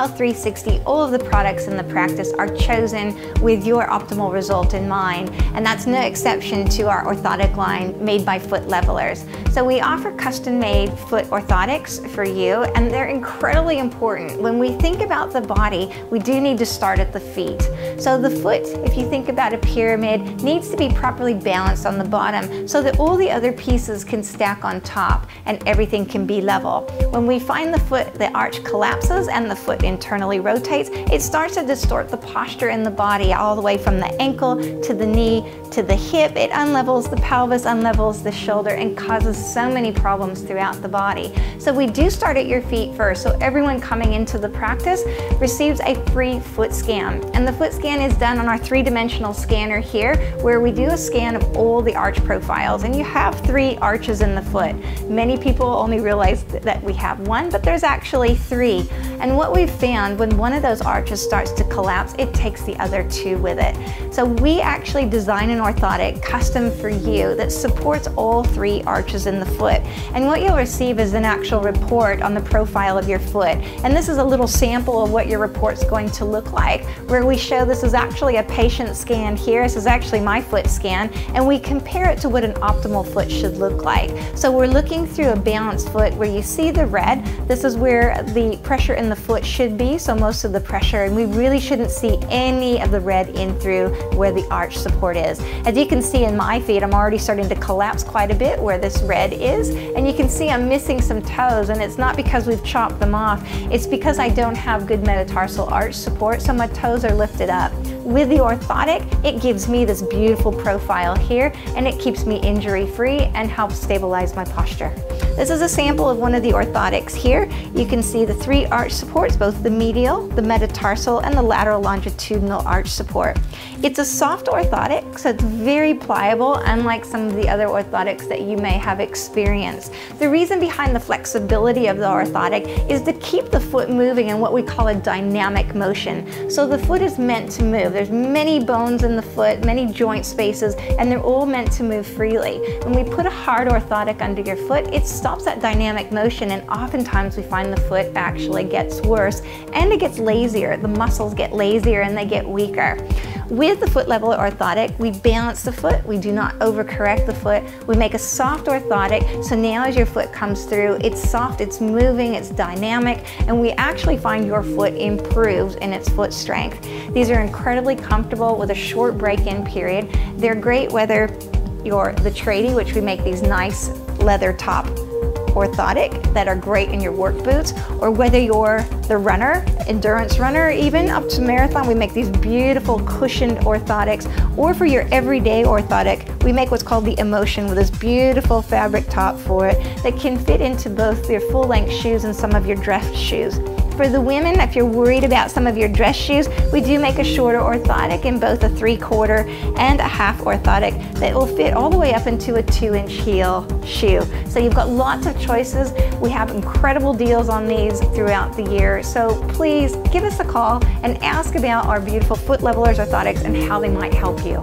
Back2Health360, all of the products in the practice are chosen with your optimal result in mind, and that's no exception to our orthotic line made by Footlevelers. So we offer custom-made foot orthotics for you, and they're incredibly important. When we think about the body, we do need to start at the feet. So the foot, if you think about a pyramid, needs to be properly balanced on the bottom so that all the other pieces can stack on top and everything can be level. When we find the foot, the arch collapses and the foot internally rotates, it starts to distort the posture in the body all the way from the ankle to the knee to the hip. It unlevels the pelvis, unlevels the shoulder, and causes so many problems throughout the body. So we do start at your feet first. So everyone coming into the practice receives a free foot scan. And the foot scan is done on our three-dimensional scanner here, where we do a scan of all the arch profiles. And you have 3 arches in the foot. Many people only realize that we have 1, but there's actually 3. And what we've found, when one of those arches starts to collapse, it takes the other 2 with it. So we actually design an orthotic custom for you that supports all 3 arches in the foot. And what you'll receive is an actual report on the profile of your foot. And this is a little sample of what your report's going to look like, where we show this is actually a patient scan here. This is actually my foot scan, and we compare it to what an optimal foot should look like. So we're looking through a balanced foot where you see the red. This is where the pressure in the foot should be, so most of the pressure, and we really shouldn't see any of the red in through where the arch support is. As you can see in my feet, I'm already starting to collapse quite a bit where this red is, and you can see I'm missing some toes, and it's not because we've chopped them off, it's because I don't have good metatarsal arch support, so my toes are lifted up. With the orthotic, it gives me this beautiful profile here, and it keeps me injury-free and helps stabilize my posture. This is a sample of one of the orthotics here. You can see the 3 arch supports, both the medial, the metatarsal, and the lateral longitudinal arch support. It's a soft orthotic, so it's very pliable, unlike some of the other orthotics that you may have experienced. The reason behind the flexibility of the orthotic is to keep the foot moving in what we call a dynamic motion. So the foot is meant to move. There's many bones in the foot, many joint spaces, and they're all meant to move freely. When we put a hard orthotic under your foot, it stops that dynamic motion, and oftentimes we find the foot actually gets worse and it gets lazier. The muscles get lazier and they get weaker. With the Footleveler orthotic, we balance the foot, we do not overcorrect the foot, we make a soft orthotic, so now as your foot comes through, it's soft, it's moving, it's dynamic, and we actually find your foot improves in its foot strength. These are incredibly comfortable with a short break-in period. They're great whether you're the tradie, which we make these nice leather top orthotic that are great in your work boots, or whether you're the runner, endurance runner, even up to marathon, we make these beautiful cushioned orthotics. Or for your everyday orthotic, we make what's called the Emotion with this beautiful fabric top for it that can fit into both your full-length shoes and some of your dress shoes. For the women, if you're worried about some of your dress shoes, we do make a shorter orthotic in both a 3/4 and a half orthotic that will fit all the way up into a 2-inch heel shoe. So you've got lots of choices. We have incredible deals on these throughout the year. So please give us a call and ask about our beautiful Footlevelers orthotics and how they might help you.